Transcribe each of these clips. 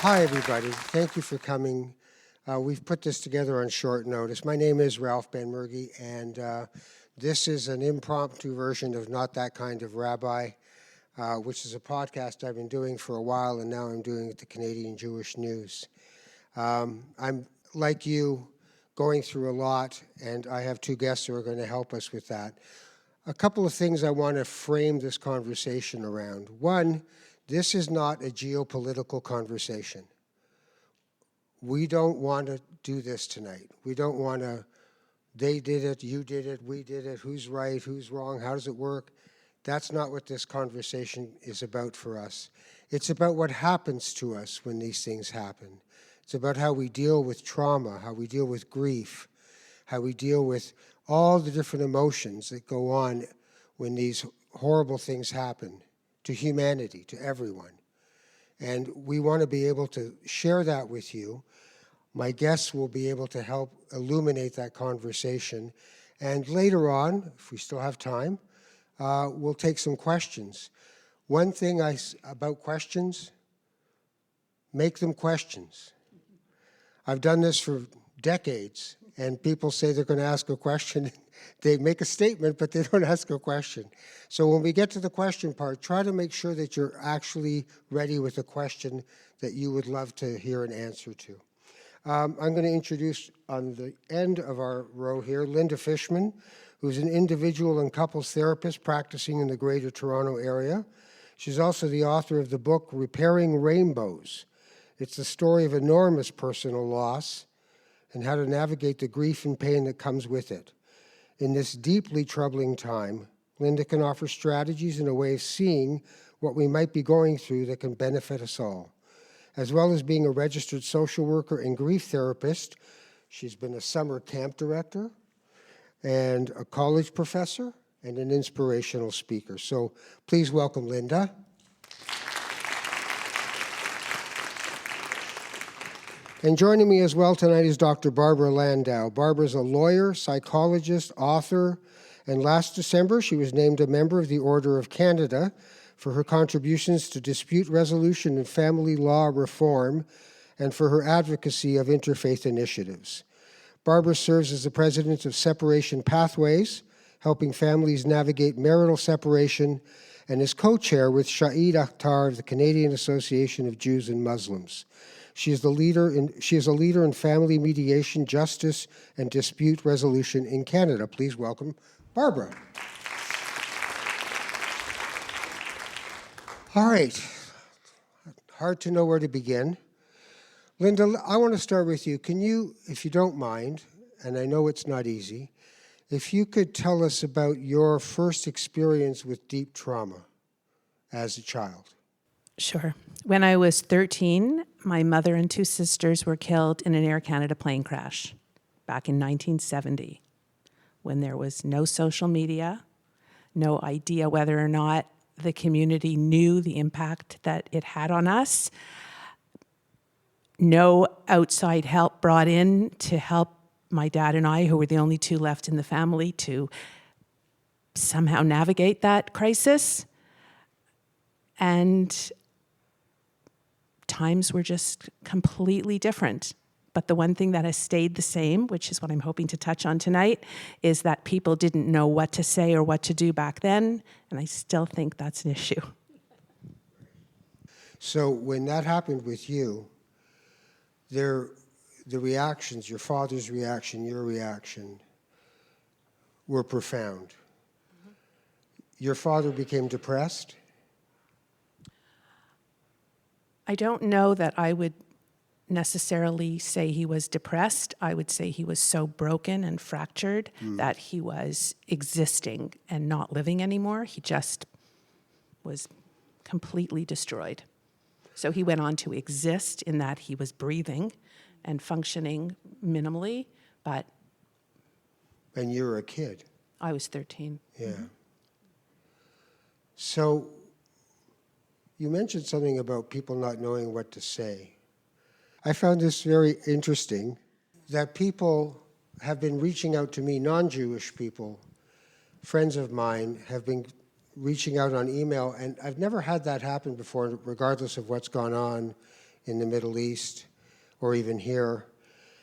Hi, everybody. Thank you for coming. We've put this together on short notice. My name is Ralph Benmergui, and this is an impromptu version of Not That Kind of Rabbi, which is a podcast I've been doing for a while, and now I'm doing at the Canadian Jewish News. I'm, like you, going through a lot, and I have two guests who are going to help us with that. A couple of things I want to frame this conversation around. One, this is not a geopolitical conversation. We don't want to do this tonight. We don't want to, they did it, you did it, we did it, who's right, who's wrong, how does it work? That's not what this conversation is about for us. It's about what happens to us when these things happen. It's about how we deal with trauma, how we deal with grief, how we deal with all the different emotions that go on when these horrible things happen to humanity, to everyone. And we want to be able to share that with you. My guests will be able to help illuminate that conversation. And later on, if we still have time, we'll take some questions. One thing about questions, make them questions. I've done this for decades, and people say they're going to ask a question. They make a statement, but they don't ask a question. So when we get to the question part, try to make sure that you're actually ready with a question that you would love to hear an answer to. I'm going to introduce on the end of our row here, Lynda Fishman, who's an individual and couples therapist practicing in the Greater Toronto area. She's also the author of the book, Repairing Rainbows. It's the story of enormous personal loss and how to navigate the grief and pain that comes with it. In this deeply troubling time, Lynda can offer strategies and a way of seeing what we might be going through that can benefit us all. As well as being a registered social worker and grief therapist, she's been a summer camp director and a college professor and an inspirational speaker. So please welcome Lynda. And joining me as well tonight is Dr. Barbara Landau. Barbara's a lawyer, psychologist, author, and last December she was named a member of the Order of Canada for her contributions to dispute resolution and family law reform and for her advocacy of interfaith initiatives. Barbara serves as the president of Separation Pathways, helping families navigate marital separation, and is co-chair with Shahid Akhtar of the Canadian Association of Jews and Muslims. She is a leader in family mediation, justice, and dispute resolution in Canada. Please welcome Barbara. All right. Hard to know where to begin. Lynda, I want to start with you. Can you, if you don't mind, and I know it's not easy, if you could tell us about your first experience with deep trauma as a child? Sure. When I was 13, my mother and two sisters were killed in an Air Canada plane crash back in 1970, when there was no social media, no idea whether or not the community knew the impact that it had on us, no outside help brought in to help my dad and I, who were the only two left in the family, to somehow navigate that crisis. And times were just completely different. But the one thing that has stayed the same, which is what I'm hoping to touch on tonight, is that people didn't know what to say or what to do back then, and I still think that's an issue. So when that happened with you, the reactions, your father's reaction, your reaction, were profound. Mm-hmm. Your father became depressed? I don't know that I would necessarily say he was depressed. I would say he was so broken and fractured that he was existing and not living anymore. He just was completely destroyed. So he went on to exist in that he was breathing and functioning minimally, but... And you were a kid. I was 13. Yeah. Mm-hmm. So you mentioned something about people not knowing what to say. I found this very interesting, that people have been reaching out to me, non-Jewish people, friends of mine, have been reaching out on email, and I've never had that happen before, regardless of what's gone on in the Middle East or even here.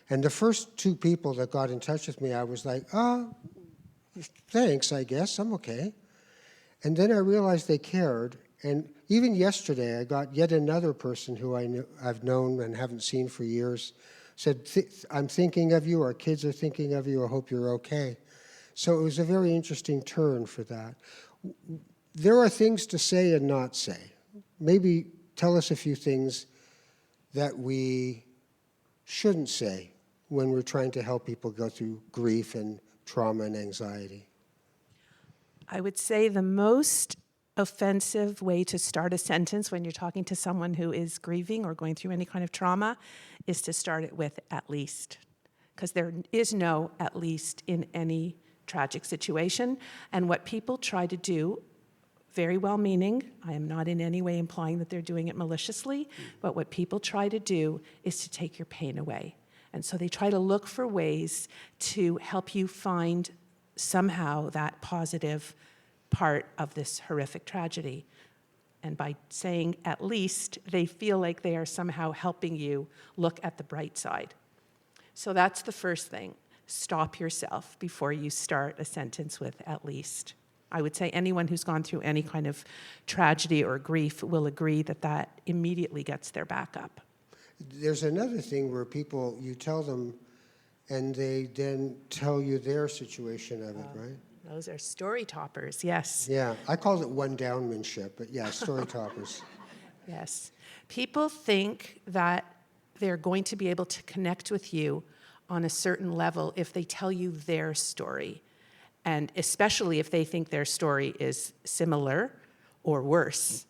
And the first two people that got in touch with me, I was like, thanks, I guess, I'm okay. And then I realized they cared. And even yesterday, I got yet another person who I've known and haven't seen for years, said, I'm thinking of you, our kids are thinking of you, I hope you're okay. So it was a very interesting turn for that. There are things to say and not say. Maybe tell us a few things that we shouldn't say when we're trying to help people go through grief and trauma and anxiety. I would say the most offensive way to start a sentence when you're talking to someone who is grieving or going through any kind of trauma is to start it with "at least," because there is no "at least" in any tragic situation. And what people try to do, very well-meaning, I am not in any way implying that they're doing it maliciously, but what people try to do is to take your pain away. And so they try to look for ways to help you find somehow that positive part of this horrific tragedy. And by saying "at least," they feel like they are somehow helping you look at the bright side. So that's the first thing. Stop yourself before you start a sentence with "at least." I would say anyone who's gone through any kind of tragedy or grief will agree that that immediately gets their back up. There's another thing where people, you tell them, and they then tell you their situation of it, right? Those are story toppers, yes. Yeah, I call it one-downmanship, but yeah, story toppers. Yes. People think that they're going to be able to connect with you on a certain level if they tell you their story, and especially if they think their story is similar or worse.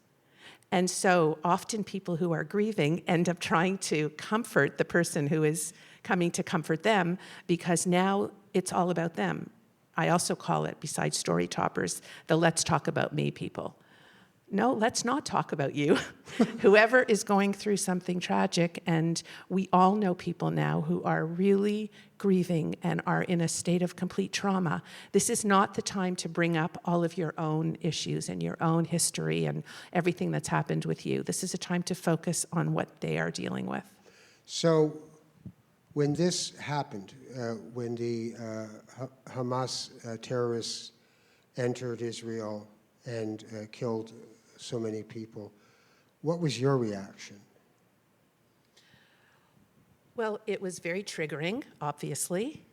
And so often people who are grieving end up trying to comfort the person who is coming to comfort them, because now it's all about them. I also call it, besides story toppers, the "let's talk about me" people. No, let's not talk about you. Whoever is going through something tragic, and we all know people now who are really grieving and are in a state of complete trauma. This is not the time to bring up all of your own issues and your own history and everything that's happened with you. This is a time to focus on what they are dealing with. So when this happened, when the Hamas terrorists entered Israel and killed so many people, what was your reaction? Well, it was very triggering, obviously,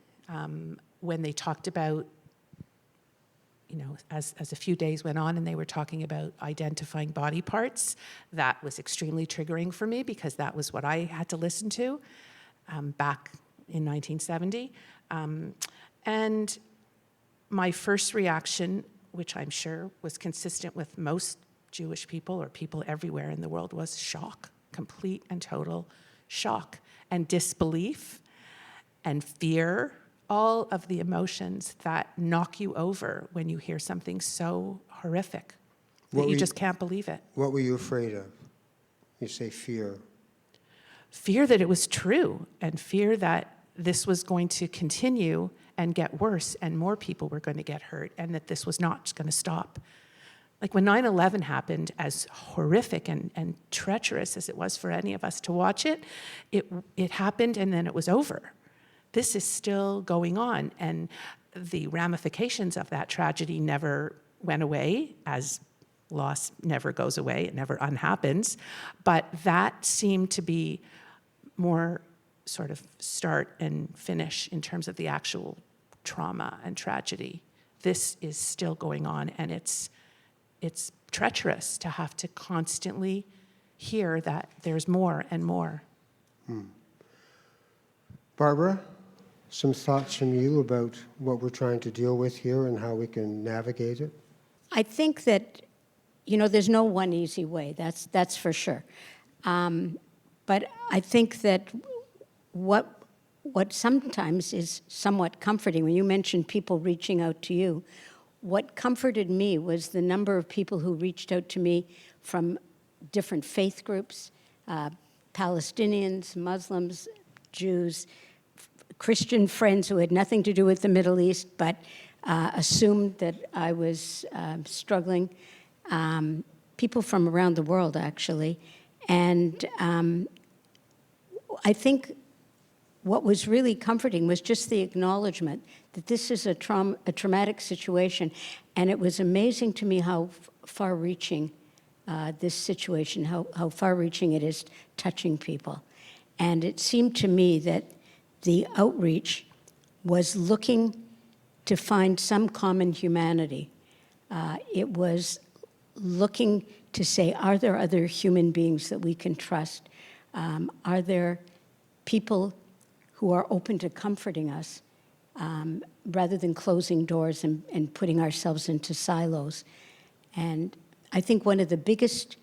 when they talked about, as a few days went on and they were talking about identifying body parts. That was extremely triggering for me because that was what I had to listen to back in 1970. And my first reaction, which I'm sure was consistent with most Jewish people or people everywhere in the world, was shock, complete and total shock, and disbelief and fear, all of the emotions that knock you over when you hear something so horrific that you just can't believe it. What were you afraid of? You say fear. Fear that it was true, and fear that this was going to continue and get worse, and more people were going to get hurt, and that this was not going to stop. Like when 9/11 happened, as horrific and treacherous as it was for any of us to watch it, it happened and then it was over. This is still going on, and the ramifications of that tragedy never went away, as loss never goes away, it never unhappens, but that seemed to be more sort of start and finish in terms of the actual trauma and tragedy. This is still going on, and it's treacherous to have to constantly hear that there's more and more. Barbara, some thoughts from you about what we're trying to deal with here and how we can navigate it? I think that, there's no one easy way, that's for sure. But I think that what sometimes is somewhat comforting, when you mentioned people reaching out to you, what comforted me was the number of people who reached out to me from different faith groups, Palestinians, Muslims, Jews, Christian friends who had nothing to do with the Middle East, but assumed that I was struggling, people from around the world, actually. And I think what was really comforting was just the acknowledgement that this is a traumatic situation, and it was amazing to me how far-reaching this situation, how far-reaching it is touching people. And it seemed to me that the outreach was looking to find some common humanity. It was looking to say, are there other human beings that we can trust? Are there people who are open to comforting us rather than closing doors and putting ourselves into silos? And I think one of the biggest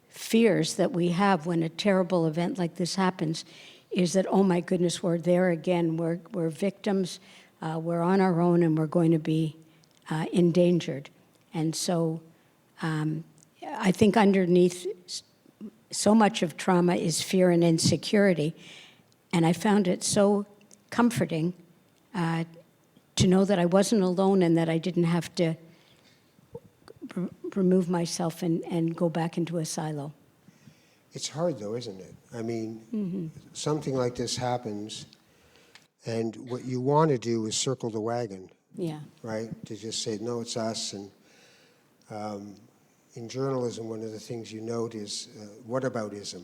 fears that we have when a terrible event like this happens is that, oh my goodness, we're there again, we're victims, we're on our own, and we're going to be endangered. And so I think underneath so much of trauma is fear and insecurity. And I found it so comforting to know that I wasn't alone and that I didn't have to remove myself and go back into a silo. It's hard, though, isn't it? I mean, something like this happens, and what you want to do is circle the wagon, Yeah. right? To just say, no, it's us. And in journalism, one of the things you note is whataboutism.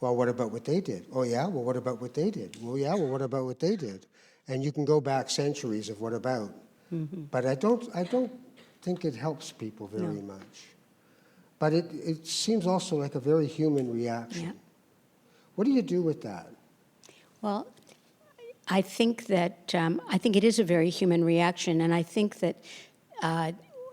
Well, what about what they did? Oh, yeah? Well, what about what they did? Well, yeah, well, what about what they did? And you can go back centuries of what about. But I don't think it helps people very much. But it seems also like a very human reaction. Yeah. What do you do with that? Well, I think that I think it is a very human reaction, and I think that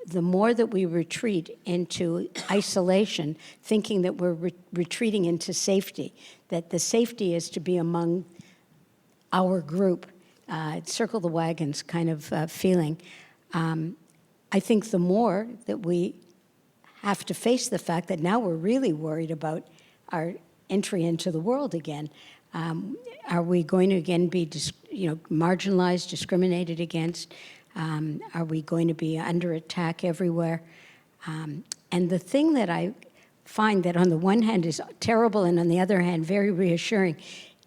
the more that we retreat into isolation, thinking that we're retreating into safety, that the safety is to be among our group, circle the wagons kind of feeling, I think the more that we have to face the fact that now we're really worried about our entry into the world again. Are we going to again be marginalized, discriminated against? Are we going to be under attack everywhere? And the thing that I find that on the one hand is terrible and on the other hand very reassuring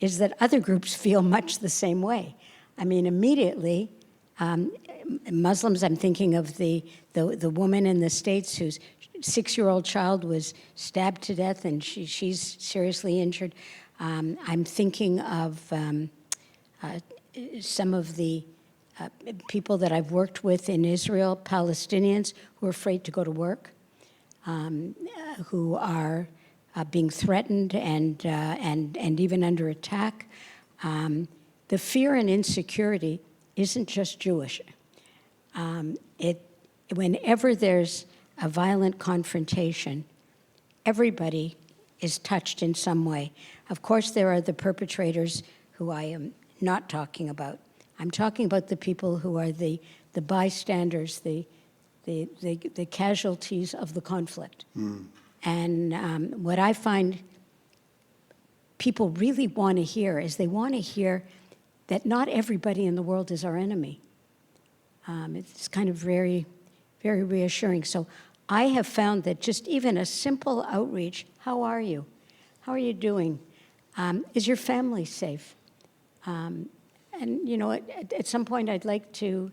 is that other groups feel much the same way. I mean, immediately, Muslims, I'm thinking of the woman in the States whose 6-year-old child was stabbed to death and she's seriously injured. I'm thinking of some of the people that I've worked with in Israel, Palestinians who are afraid to go to work, who are being threatened and even under attack. The fear and insecurity isn't just Jewish. Whenever there's a violent confrontation, everybody is touched in some way. Of course, there are the perpetrators who I am not talking about. I'm talking about the people who are the bystanders, the casualties of the conflict. And what I find people really want to hear is they want to hear that not everybody in the world is our enemy. It's kind of very, very reassuring. So I have found that just even a simple outreach, how are you? How are you doing? Is your family safe? And, you know, at some point I'd like to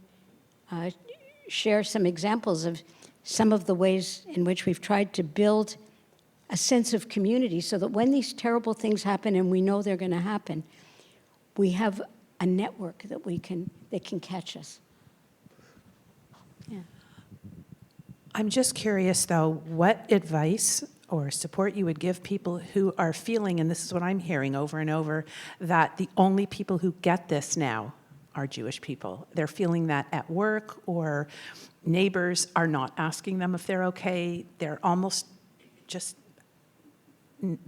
share some examples of some of the ways in which we've tried to build a sense of community so that when these terrible things happen, and we know they're going to happen, we have a network that can catch us. Yeah. I'm just curious, though, what advice or support you would give people who are feeling, and this is what I'm hearing over and over, that the only people who get this now are Jewish people. They're feeling that at work, or neighbors are not asking them if they're okay. They're almost just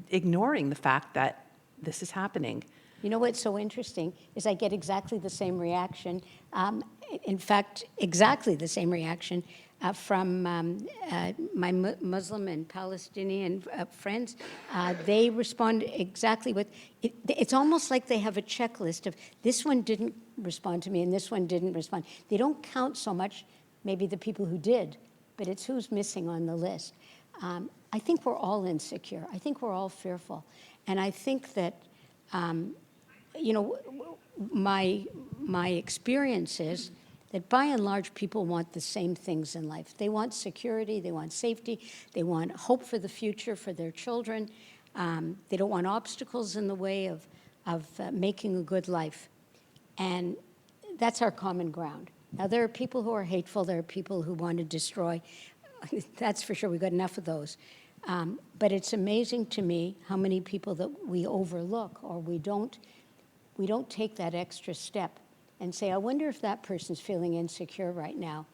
ignoring the fact that this is happening. You know what's so interesting is I get exactly the same reaction. In fact, exactly the same reaction from my Muslim and Palestinian friends. They respond exactly with, it's almost like they have a checklist of this one didn't respond to me and this one didn't respond. They don't count so much maybe the people who did, but it's who's missing on the list. I think we're all insecure. I think we're all fearful. And I think that you know, my experience is that by and large, people want the same things in life. They want security, they want safety, they want hope for the future for their children. They don't want obstacles in the way of making a good life. And that's our common ground. Now, there are people who are hateful, there are people who want to destroy. That's for sure, we've got enough of those. But it's amazing to me how many people that we overlook, or we don't take that extra step and say, I wonder if that person's feeling insecure right now.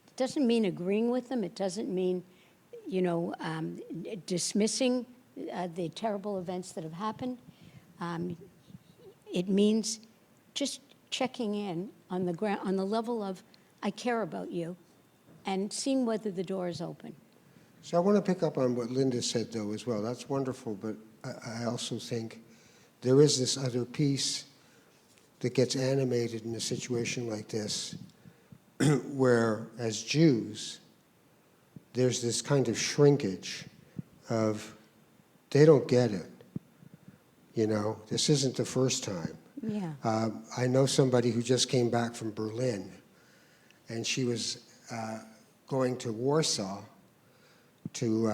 It doesn't mean agreeing with them. It doesn't mean, you know, dismissing the terrible events that have happened. It means just checking in on the ground, on the level of, I care about you, and seeing whether the door is open. So I want to pick up on what Lynda said, though, as well. That's wonderful, but I also think there is this other piece that gets animated in a situation like this, where, as Jews, there's this kind of shrinkage of, they don't get it. You know, this isn't the first time. Yeah. I know somebody who just came back from Berlin, and she was going to Warsaw to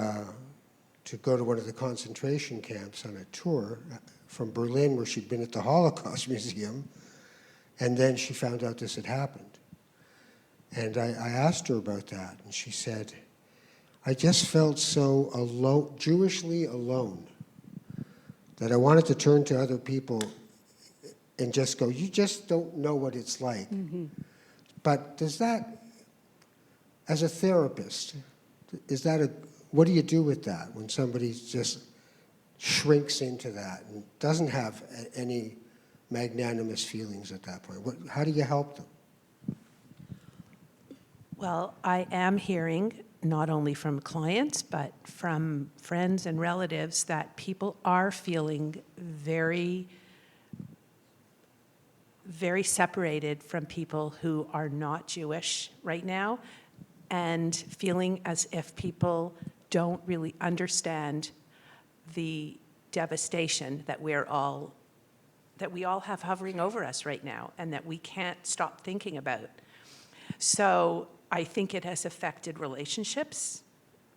go to one of the concentration camps on a tour from Berlin, where she'd been at the Holocaust Museum, and then she found out this had happened. And I asked her about that, and she said, I just felt so alone, Jewishly alone, that I wanted to turn to other people and just go, you just don't know what it's like. Mm-hmm. But does that, as a therapist, what do you do with that when somebody just shrinks into that and doesn't have any magnanimous feelings at that point? How do you help them? Well, I am hearing, not only from clients, but from friends and relatives, that people are feeling very, very separated from people who are not Jewish right now, and feeling as if people don't really understand the devastation that we all have hovering over us right now, and that we can't stop thinking about. So I think it has affected relationships,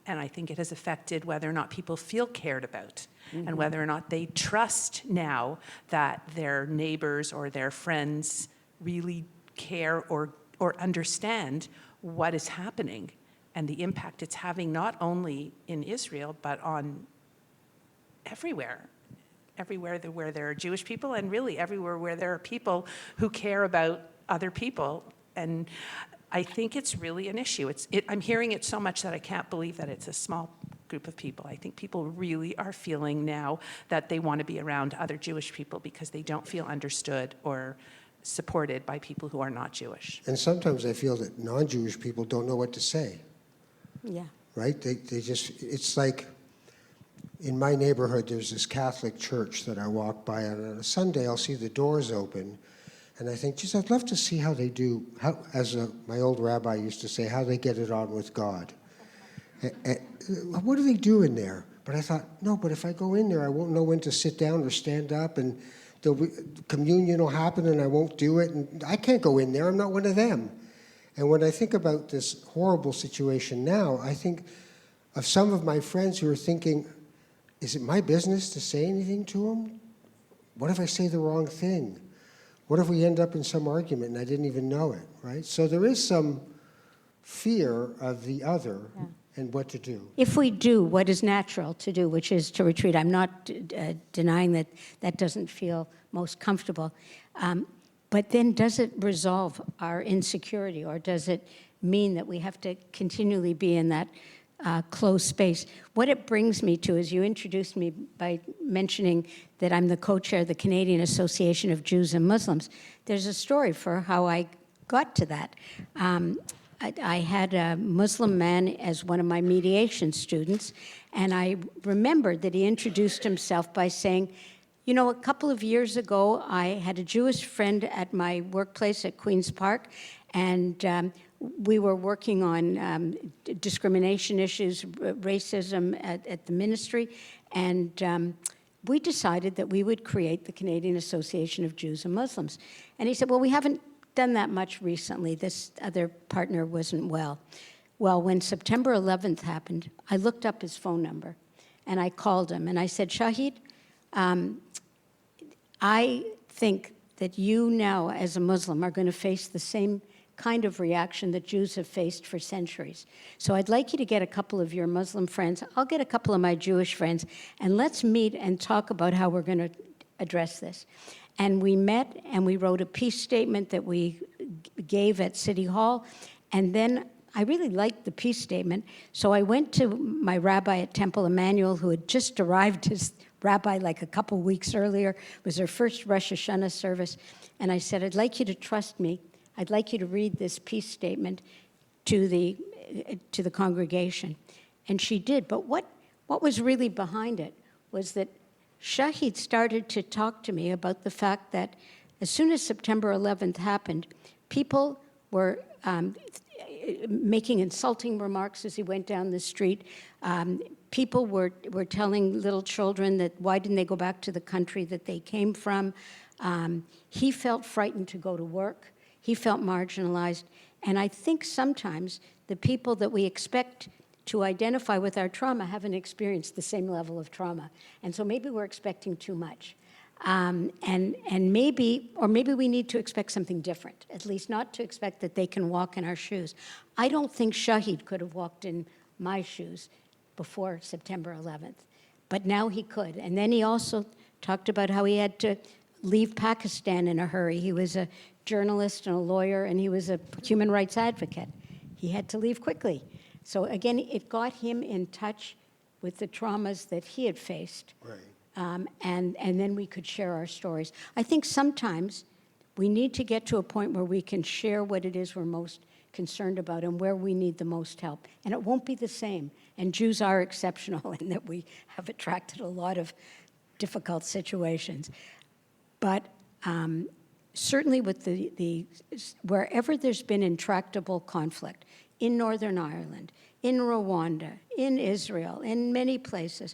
and I think it has affected whether or not people feel cared about, mm-hmm. and whether or not they trust now that their neighbors or their friends really care or understand what is happening and the impact it's having not only in Israel, but on everywhere where there are Jewish people, and really everywhere where there are people who care about other people. And I think it's really an issue. I'm hearing it so much that I can't believe that it's a small group of people. I think people really are feeling now that they want to be around other Jewish people because they don't feel understood or supported by people who are not Jewish. And sometimes I feel that non-Jewish people don't know what to say. Yeah. Right? They just, it's like, in my neighborhood, there's this Catholic church that I walk by, and on a Sunday I'll see the doors open, and I think, geez, I'd love to see how they do, my old rabbi used to say, how they get it on with God. What do they do in there? But I thought, no, but if I go in there, I won't know when to sit down or stand up, and communion will happen and I won't do it, and I can't go in there, I'm not one of them. And when I think about this horrible situation now, I think of some of my friends who are thinking, is it my business to say anything to them? What if I say the wrong thing? What if we end up in some argument and I didn't even know it, right? So there is some fear of the other, yeah. And what to do. If we do what is natural to do, which is to retreat, I'm not denying that that doesn't feel most comfortable, but then does it resolve our insecurity, or does it mean that we have to continually be in that closed space? What it brings me to is, you introduced me by mentioning that I'm the co-chair of the Canadian Association of Jews and Muslims. There's a story for how I got to that. I had a Muslim man as one of my mediation students, and I remembered that he introduced himself by saying, you know, a couple of years ago, I had a Jewish friend at my workplace at Queen's Park, and we were working on discrimination issues, racism at the ministry, and we decided that we would create the Canadian Association of Jews and Muslims. And he said, well, we haven't done that much recently. This other partner wasn't well. Well, when September 11th happened, I looked up his phone number, and I called him, and I said, Shahid, I think that you now, as a Muslim, are going to face the same kind of reaction that Jews have faced for centuries. So I'd like you to get a couple of your Muslim friends. I'll get a couple of my Jewish friends, and let's meet and talk about how we're going to address this. And we met, and we wrote a peace statement that we gave at City Hall, and then I really liked the peace statement, so I went to my rabbi at Temple Emmanuel, who had just arrived as rabbi like a couple weeks earlier. It was her first Rosh Hashanah service, and I said, I'd like you to trust me. I'd like you to read this peace statement to the congregation. And she did. But what was really behind it was that Shahid started to talk to me about the fact that as soon as September 11th happened, people were making insulting remarks as he went down the street. People were telling little children that why didn't they go back to the country that they came from. He felt frightened to go to work. He felt marginalized. And I think sometimes the people that we expect to identify with our trauma haven't experienced the same level of trauma. And so maybe we're expecting too much. And maybe we need to expect something different, at least not to expect that they can walk in our shoes. I don't think Shahid could have walked in my shoes before September 11th, but now he could. And then he also talked about how he had to leave Pakistan in a hurry. He was a journalist and a lawyer, and he was a human rights advocate. He had to leave quickly. So again, it got him in touch with the traumas that he had faced. Right. And then we could share our stories. I think sometimes we need to get to a point where we can share what it is we're most concerned about and where we need the most help. And it won't be the same. And Jews are exceptional in that we have attracted a lot of difficult situations. But certainly with wherever there's been intractable conflict, in Northern Ireland, in Rwanda, in Israel, in many places,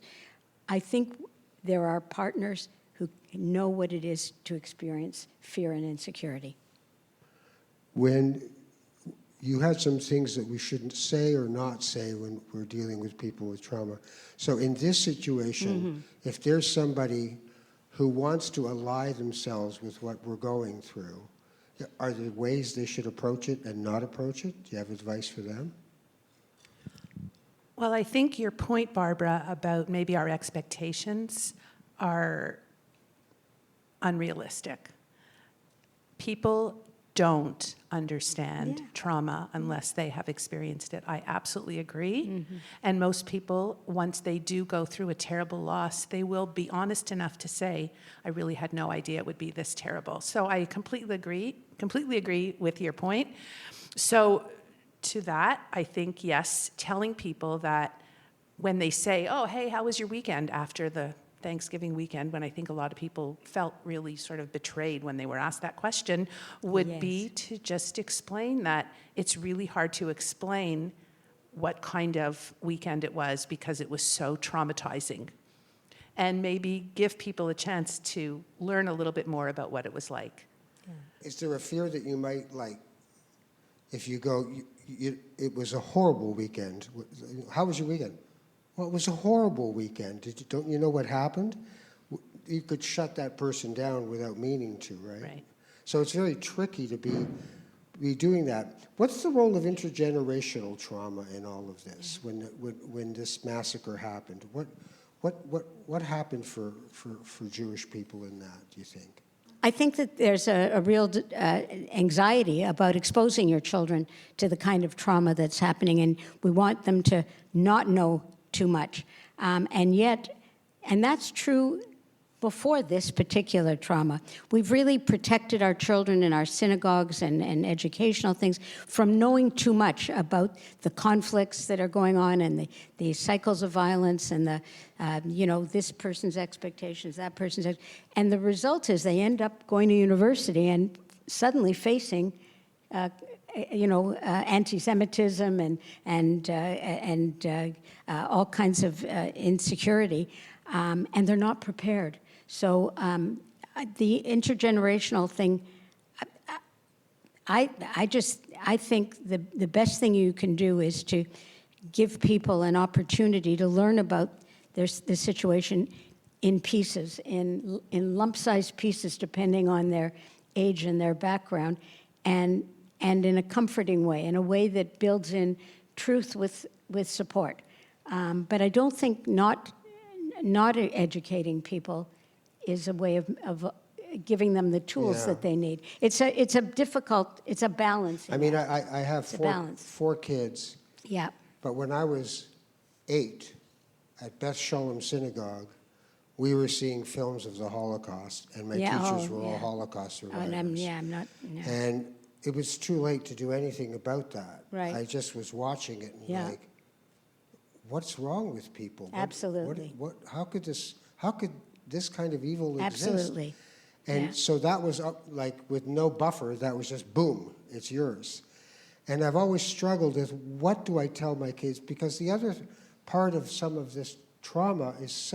I think there are partners who know what it is to experience fear and insecurity. When you had some things that we shouldn't say or not say when we're dealing with people with trauma. So in this situation, if there's somebody who wants to ally themselves with what we're going through, are there ways they should approach it and not approach it? Do you have advice for them? Well, I think your point, Barbara, about maybe our expectations are unrealistic. People don't understand trauma unless they have experienced it. I absolutely agree. And most people, once they do go through a terrible loss, they will be honest enough to say, I really had no idea it would be this terrible. So I completely agree with your point. So to that, I think, yes, telling people that when they say, oh, hey, how was your weekend after the Thanksgiving weekend, when I think a lot of people felt really sort of betrayed when they were asked that question, would be to just explain that it's really hard to explain what kind of weekend it was because it was so traumatizing. And maybe give people a chance to learn a little bit more about what it was like. Is there a fear that you might, if you go, it was a horrible weekend. How was your weekend? Well, it was a horrible weekend. Don't you know what happened? You could shut that person down without meaning to, right? Right. So it's very tricky to be doing that. What's the role of intergenerational trauma in all of this? When this massacre happened, what happened for Jewish people in that? Do you think? I think that there's a real anxiety about exposing your children to the kind of trauma that's happening, and we want them to not know too much. And that's true before this particular trauma. We've really protected our children in our synagogues and educational things from knowing too much about the conflicts that are going on and the cycles of violence and this person's expectations, that person's and the result is they end up going to university and suddenly facing anti-Semitism and all kinds of insecurity. and they're not prepared. So the intergenerational thing, I think the best thing you can do is to give people an opportunity to learn about the situation in pieces, in lump-sized pieces, depending on their age and their background, and in a comforting way, in a way that builds in truth with support. But I don't think not educating people is a way of giving them the tools that they need. It's a balance. I mean, I have balance. four kids. Yeah. But when I was 8 at Beth Shalom Synagogue, we were seeing films of the Holocaust, and my teachers were all Holocaust survivors. I'm not. No. And it was too late to do anything about that. Right. I just was watching it and like, what's wrong with people? Absolutely. How could this kind of evil exist? Absolutely. And so that was like with no buffer, that was just boom, it's yours. And I've always struggled with what do I tell my kids? Because the other part of some of this trauma is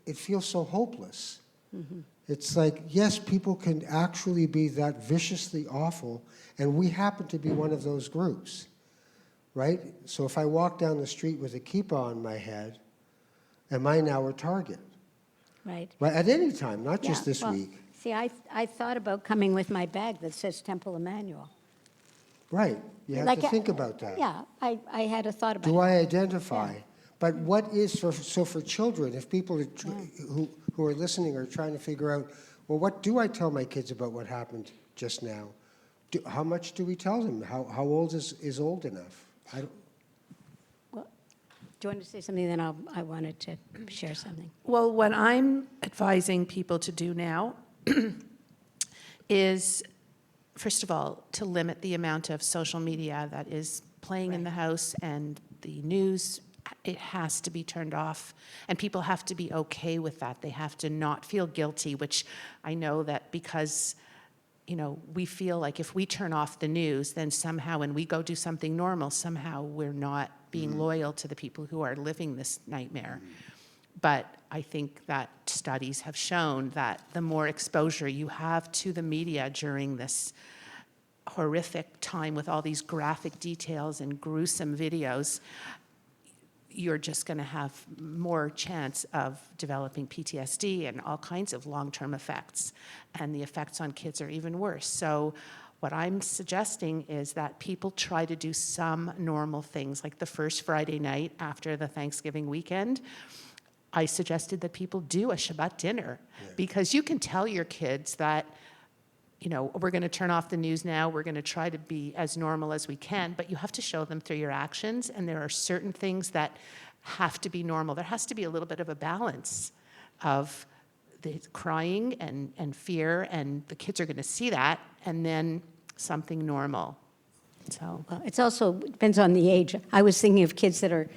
it feels so hopeless. Mm-hmm. It's like, yes, people can actually be that viciously awful, and we happen to be one of those groups, right? So if I walk down the street with a kippah on my head, am I now a target? Right. Right, at any time, not just this week. See, I thought about coming with my bag that says Temple Emmanuel. Right, you have to think about that. Yeah, I had a thought about it. Do I identify? Yeah. But what is, for children, if people who are listening are trying to figure out, well, what do I tell my kids about what happened just now? How much do we tell them? How old is old enough? Well, do you want to say something? Then I wanted to share something. Well, what I'm advising people to do now is, first of all, to limit the amount of social media that is playing in the house, and the news. It has to be turned off, and people have to be okay with that. They have to not feel guilty, which I know that because, we feel like if we turn off the news, then somehow when we go do something normal, somehow we're not being loyal to the people who are living this nightmare. But I think that studies have shown that the more exposure you have to the media during this horrific time with all these graphic details and gruesome videos, you're just going to have more chance of developing PTSD and all kinds of long-term effects. And the effects on kids are even worse. So what I'm suggesting is that people try to do some normal things, like the first Friday night after the Thanksgiving weekend. I suggested that people do a Shabbat dinner, because you can tell your kids that, we're going to turn off the news now, we're going to try to be as normal as we can, but you have to show them through your actions, and there are certain things that have to be normal. There has to be a little bit of a balance of the crying and fear, and the kids are going to see that, and then something normal. So. Well, it's also depends on the age. I was thinking of kids that are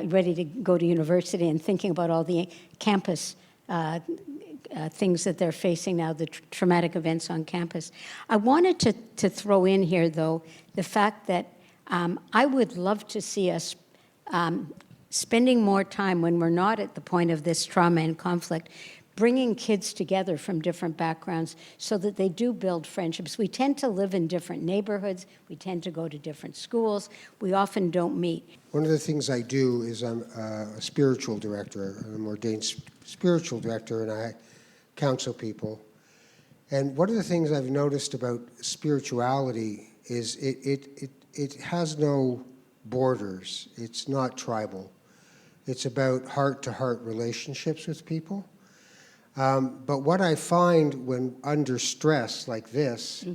ready to go to university and thinking about all the campus things that they're facing now, the traumatic events on campus. I wanted to throw in here, though, the fact that I would love to see us spending more time when we're not at the point of this trauma and conflict, bringing kids together from different backgrounds so that they do build friendships. We tend to live in different neighborhoods. We tend to go to different schools. We often don't meet. One of the things I do is I'm a spiritual director. I'm an ordained spiritual director, and I counsel people. And one of the things I've noticed about spirituality is it has no borders. It's not tribal. It's about heart-to-heart relationships with people. But what I find when under stress like this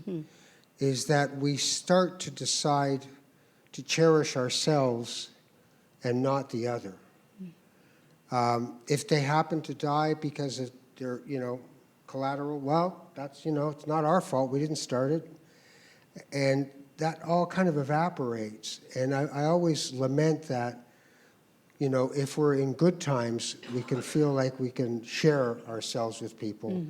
is that we start to decide to cherish ourselves and not the other. If they happen to die because of their, collateral, well, that's, it's not our fault. We didn't start it. And that all kind of evaporates. And I always lament that, if we're in good times, we can feel like we can share ourselves with people.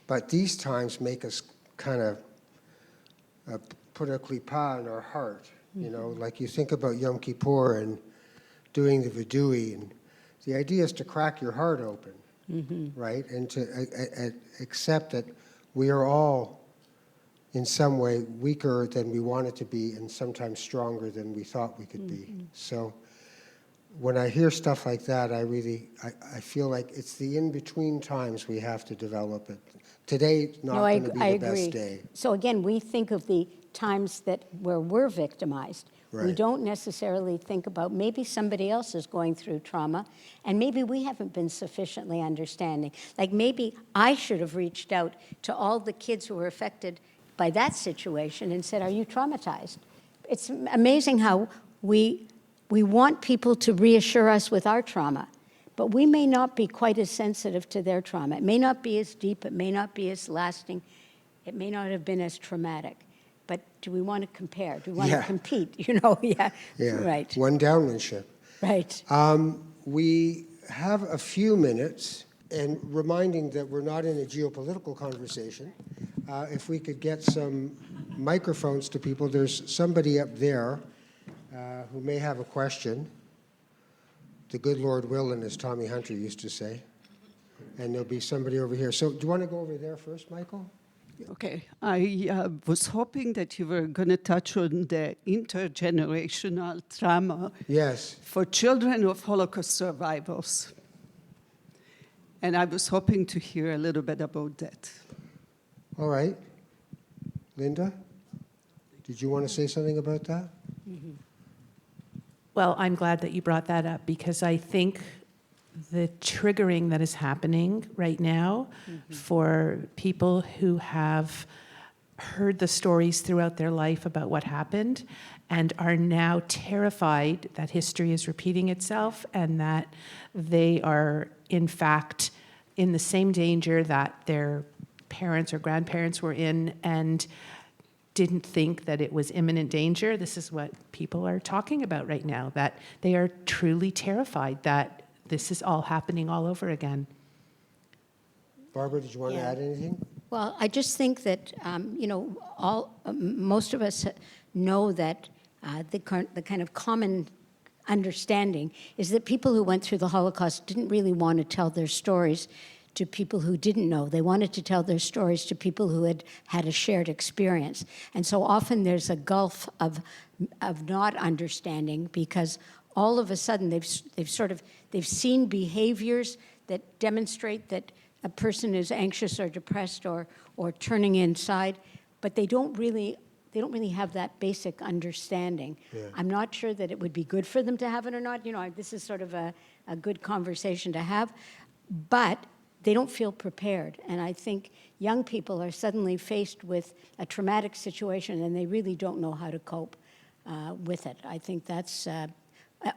But these times make us kind of put a klipa in our heart. Like you think about Yom Kippur and doing the vidui and The idea is to crack your heart open, right? And to accept that we are all, in some way, weaker than we wanted to be and sometimes stronger than we thought we could be. So when I hear stuff like that, I feel like it's the in-between times we have to develop it. Today's not going to be the best day. So again, we think of the times where we're victimized. We Right. don't necessarily think about maybe somebody else is going through trauma, and maybe we haven't been sufficiently understanding. Like maybe I should have reached out to all the kids who were affected by that situation and said, "Are you traumatized?" It's amazing how we want people to reassure us with our trauma, but we may not be quite as sensitive to their trauma. It may not be as deep, it may not be as lasting, it may not have been as traumatic. But do we want to compare? Do we want to compete? Yeah. Right. One downmanship. Right. We have a few minutes, and reminding that we're not in a geopolitical conversation, if we could get some microphones to people. There's somebody up there who may have a question. The good Lord willing, as Tommy Hunter used to say. And there'll be somebody over here. So do you want to go over there first, Michael? Okay, I was hoping that you were going to touch on the intergenerational trauma Yes. for children of Holocaust survivors. And I was hoping to hear a little bit about that. All right. Lynda, did you want to say something about that? Well, I'm glad that you brought that up because I think the triggering that is happening right now for people who have heard the stories throughout their life about what happened and are now terrified that history is repeating itself and that they are, in fact, in the same danger that their parents or grandparents were in and didn't think that it was imminent danger. This is what people are talking about right now, that they are truly terrified that this is all happening all over again. Barbara, did you want to add anything? Well, I just think that, most of us know that the kind of common understanding is that people who went through the Holocaust didn't really want to tell their stories to people who didn't know. They wanted to tell their stories to people who had had a shared experience. And so often there's a gulf of not understanding because all of a sudden they've seen behaviors that demonstrate that a person is anxious or depressed or turning inside, but they don't really have that basic understanding. Yeah. I'm not sure that it would be good for them to have it or not. This is sort of a good conversation to have, but they don't feel prepared. And I think young people are suddenly faced with a traumatic situation and they really don't know how to cope with it. I think that's,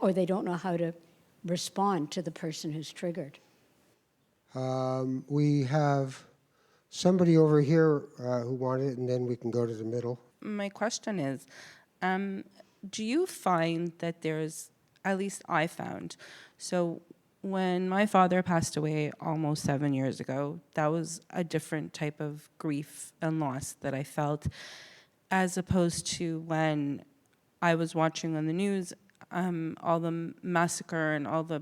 or they don't know how to respond to the person who's triggered. We have somebody over here who wanted it, and then we can go to the middle. My question is, do you find that there's, at least I found, so when my father passed away almost 7 years ago, that was a different type of grief and loss that I felt, as opposed to when I was watching on the news all the massacre and all the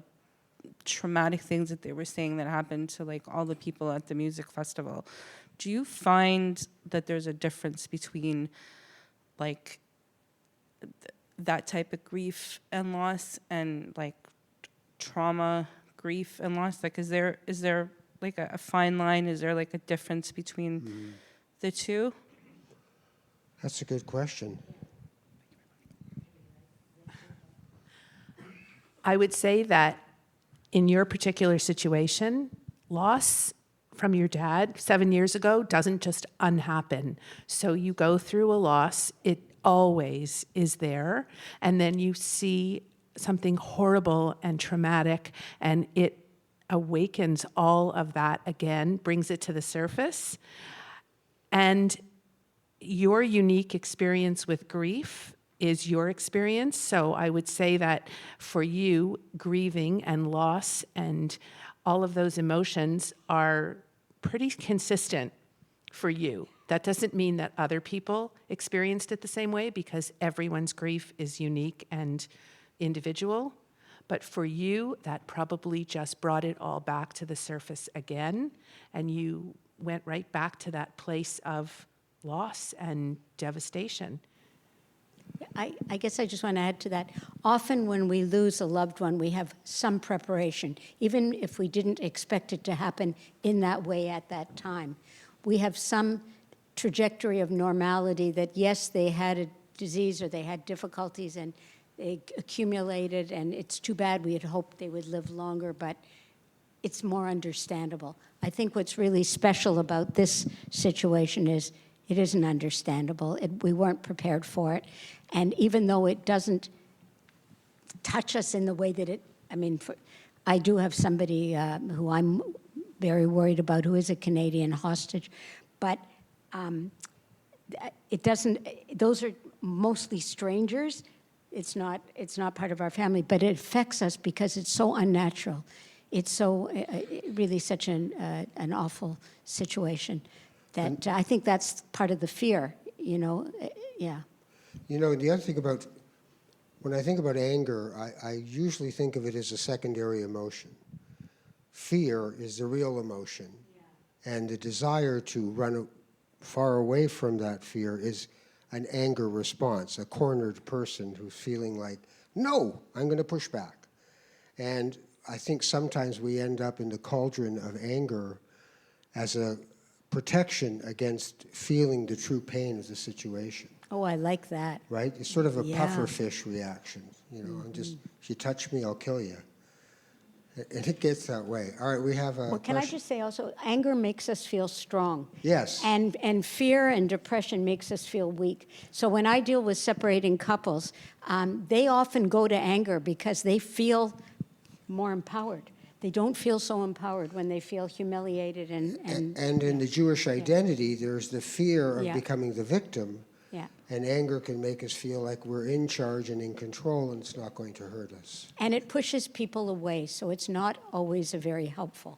traumatic things that they were saying that happened to like all the people at the music festival. Do you find that there's a difference between like that type of grief and loss and like trauma, grief and loss? Like is there like a fine line? Is there like a difference between the two? That's a good question. I would say that in your particular situation, loss from your dad 7 years ago doesn't just unhappen. So you go through a loss, it always is there, and then you see something horrible and traumatic, and it awakens all of that again, brings it to the surface. And your unique experience with grief is your experience. So I would say that for you, grieving and loss and all of those emotions are pretty consistent for you. That doesn't mean that other people experienced it the same way because everyone's grief is unique and individual. But for you, that probably just brought it all back to the surface again, and you went right back to that place of loss and devastation. I guess I just want to add to that. Often when we lose a loved one, we have some preparation, even if we didn't expect it to happen in that way at that time. We have some trajectory of normality that, yes, they had a disease or they had difficulties and they accumulated, and it's too bad. We had hoped they would live longer, but it's more understandable. I think what's really special about this situation is it isn't understandable. We weren't prepared for it. And even though it doesn't touch us in the way that I do have somebody who I'm very worried about who is a Canadian hostage, but it doesn't, those are mostly strangers. It's not part of our family, but it affects us because it's so unnatural. It's so really such an awful situation that I think that's part of the fear, yeah. You know, the other thing about, when I think about anger, I usually think of it as a secondary emotion. Fear is the real emotion, and the desire to run far away from that fear is an anger response, a cornered person who's feeling like, no, I'm going to push back. And I think sometimes we end up in the cauldron of anger as a protection against feeling the true pain of the situation. Oh, I like that. Right? It's sort of a Yeah. pufferfish reaction. I'm just, if you touch me, I'll kill you. And it gets that way. All right, we have a Well, can I question. just say also, anger makes us feel strong. Yes. And fear and depression makes us feel weak. So when I deal with separating couples, they often go to anger because they feel more empowered. They don't feel so empowered when they feel humiliated and in the Jewish identity, there's the fear of Yeah. becoming the victim. yeah. And anger can make us feel like we're in charge and in control, and it's not going to hurt us. And it pushes people away, so it's not always a very helpful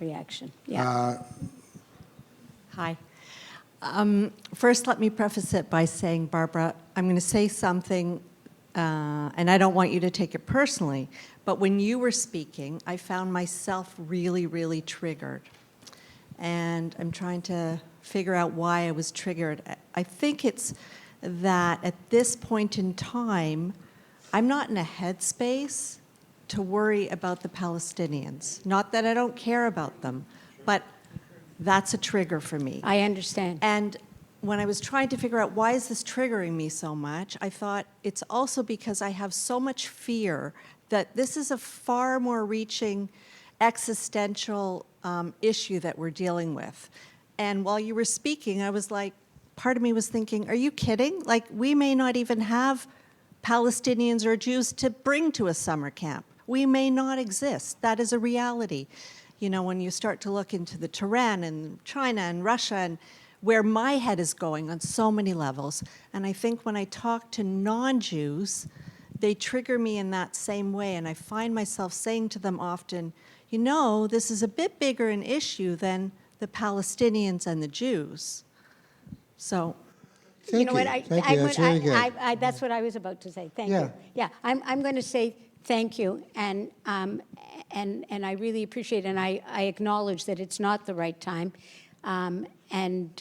reaction. Yeah. Hi. First, let me preface it by saying, Barbara, I'm going to say something, and I don't want you to take it personally, but when you were speaking, I found myself really, really triggered. And I'm trying to figure out why I was triggered. I think it's that at this point in time, I'm not in a headspace to worry about the Palestinians. Not that I don't care about them, but that's a trigger for me. I understand. And when I was trying to figure out why is this triggering me so much, I thought it's also because I have so much fear that this is a far more reaching existential issue that we're dealing with. And while you were speaking, I was like, part of me was thinking, are you kidding? Like, we may not even have Palestinians or Jews to bring to a summer camp. We may not exist. That is a reality. You know, when you start to look into the Tehran and China and Russia and where my head is going on so many levels. And I think when I talk to non-Jews, they trigger me in that same way. And I find myself saying to them often, you know, this is a bit bigger an issue than the Palestinians and the Jews. So, Thank You know what? Thank you. That's very good. That's what I was about to say. Thank Yeah. you. Yeah, I'm going to say thank you, and I really appreciate it, and I acknowledge that it's not the right time, and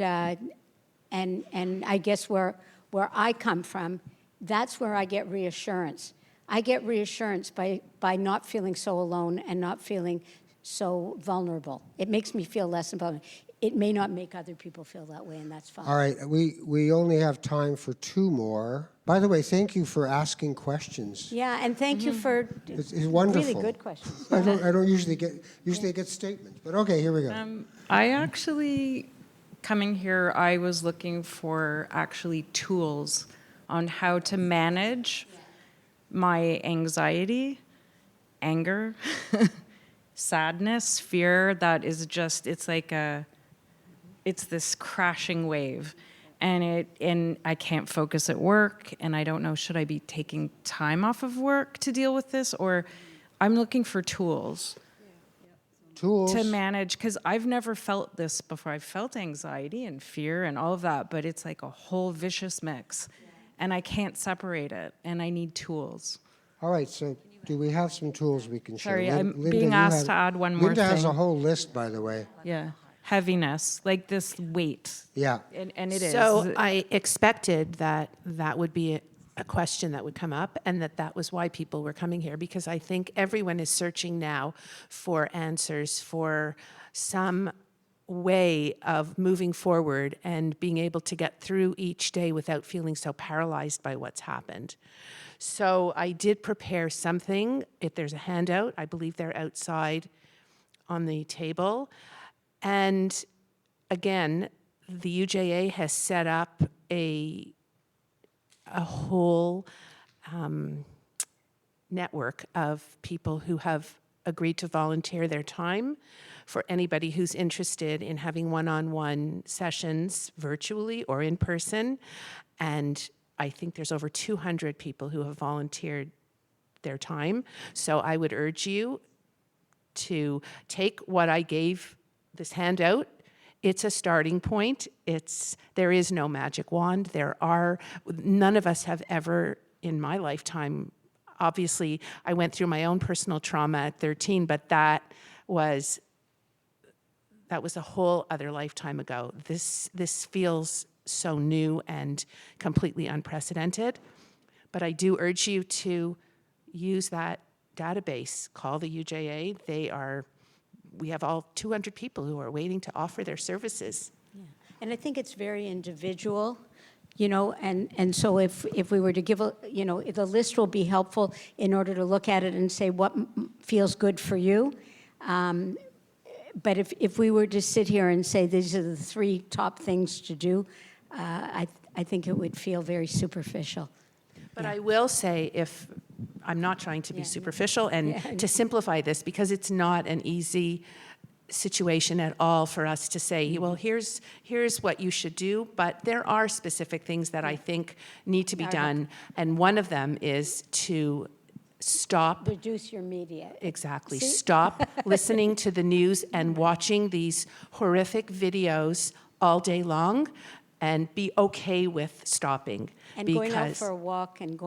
I guess where I come from, that's where I get reassurance. I get reassurance by not feeling so alone and not feeling so vulnerable. It makes me feel less vulnerable. It may not make other people feel that way, and that's fine. All right, we only have time for two more. By the way, thank you for asking questions. Yeah, and thank you for It's wonderful. really good questions. I don't usually get statements, but okay, here we go. I actually, coming here, I was looking for actually tools on how to manage my anxiety, anger, sadness, fear that is just, it's this crashing wave. And I can't focus at work, and I don't know, should I be taking time off of work to deal with this? Or I'm looking for tools Tools. to manage, because I've never felt this before. I've felt anxiety and fear and all of that, but it's like a whole vicious mix. And I can't separate it, and I need tools. All right, so Do we have some tools we can share? Sorry, I'm Lynda, being you asked had- to add one more Lynda has a thing. whole list, by the way. Yeah. Heaviness, like this weight. Yeah. And it is. So I expected that that would be a question that would come up, and that was why people were coming here, because I think everyone is searching now for answers, for some way of moving forward and being able to get through each day without feeling so paralyzed by what's happened. So I did prepare something. If there's a handout, I believe they're outside on the table. And again, the UJA has set up a whole network of people who have agreed to volunteer their time for anybody who's interested in having one-on-one sessions virtually or in person. And I think there's over 200 people who have volunteered their time. So I would urge you to take what I gave, this handout. It's a starting point. There is no magic wand. None of us have ever in my lifetime, obviously I went through my own personal trauma at 13, but that was a whole other lifetime ago. This feels so new and completely unprecedented. But I do urge you to use that database. Call the UJA. We have all 200 people who are waiting to offer their services. Yeah. And I think it's very individual, and so if we were to give the list will be helpful in order to look at it and say what feels good for you. But if we were to sit here and say these are the 3 top things to do, I think it would feel very superficial. But I will say, if I'm not trying to be superficial and to simplify this, because it's not an easy situation at all for us to say, well, here's what you should do, but there are specific things that I think need to be done, and one of them is to stop. Reduce your media. Exactly. See? Stop listening to the news and watching these horrific videos all day long, and be okay with stopping. And going out for a walk and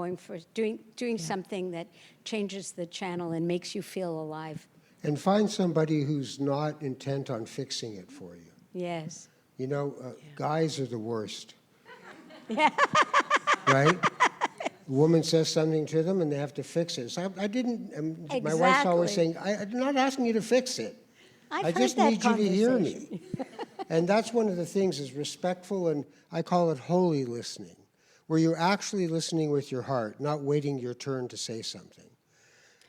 doing something that changes the channel and makes you feel alive. And find somebody who's not intent on fixing it for you. Yes. Guys are the worst. Right? A woman says something to them and they have to fix it. So I didn't, my wife's always saying, I'm not asking you to fix it. I just need you to hear me. And that's one of the things, is respectful, and I call it holy listening, where you're actually listening with your heart, not waiting your turn to say something.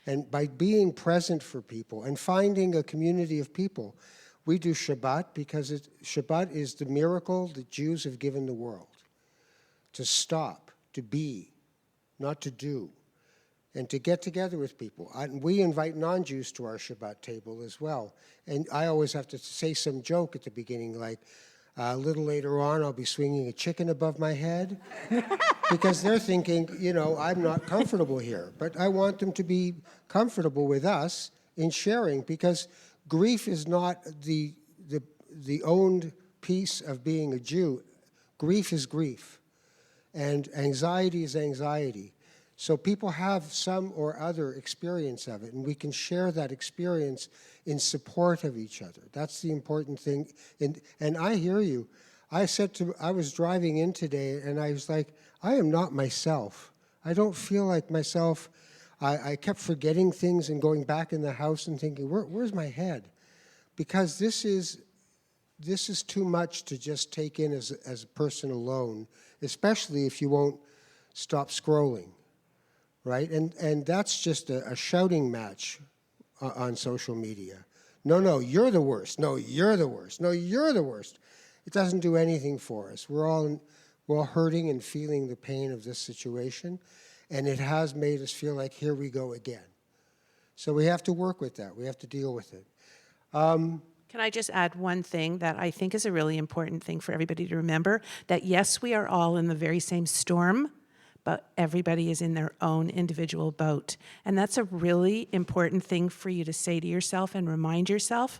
And by being present for people and finding a community of people, we do Shabbat because Shabbat is the miracle that Jews have given the world. To stop, to be, not to do, and to get together with people. We invite non-Jews to our Shabbat table as well. And I always have to say some joke at the beginning, like, a little later on, I'll be swinging a chicken above my head, because they're thinking, I'm not comfortable here. But I want them to be comfortable with us in sharing, because grief is not the owned piece of being a Jew. Grief is grief, and anxiety is anxiety. So people have some or other experience of it, and we can share that experience in support of each other. That's the important thing. And I hear you. I was driving in today, and I was like, I am not myself. I don't feel like myself. I kept forgetting things and going back in the house and thinking, where's my head? Because this is too much to just take in as a person alone, especially if you won't stop scrolling. Right? And that's just a shouting match on social media. No, you're the worst. No, you're the worst. No, you're the worst. It doesn't do anything for us. We're all hurting and feeling the pain of this situation, and it has made us feel like, here we go again. So we have to work with that. We have to deal with it. Can I just add one thing that I think is a really important thing for everybody to remember? That yes, we are all in the very same storm, but everybody is in their own individual boat. And that's a really important thing for you to say to yourself and remind yourself.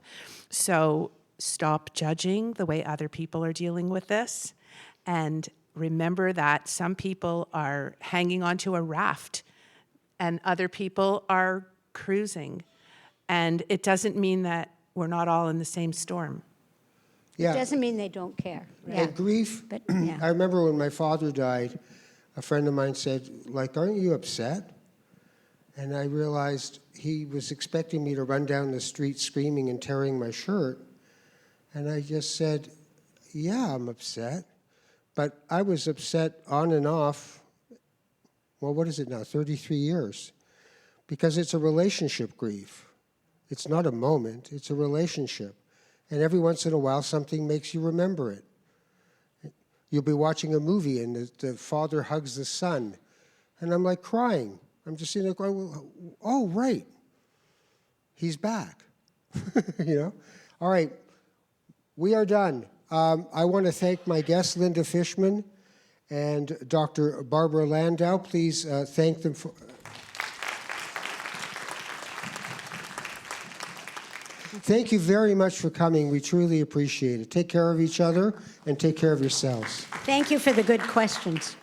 So stop judging the way other people are dealing with this. And remember that some people are hanging onto a raft and other people are cruising. And it doesn't mean that we're not all in the same storm. Yeah. Doesn't mean they don't care. Yeah. And grief, But, yeah. I remember when my father died, a friend of mine said, like, aren't you upset? And I realized he was expecting me to run down the street screaming and tearing my shirt. And I just said, yeah, I'm upset. But I was upset on and off, well, what is it now, 33 years? Because it's a relationship grief. It's not a moment, it's a relationship. And every once in a while, something makes you remember it. You'll be watching a movie and the father hugs the son. And I'm like crying. I'm just sitting there going, oh, right. He's back. You know? All right. We are done. I want to thank my guests, Lynda Fishman and Dr. Barbara Landau. Please thank them for... Thank you very much for coming. We truly appreciate it. Take care of each other and take care of yourselves. Thank you for the good questions.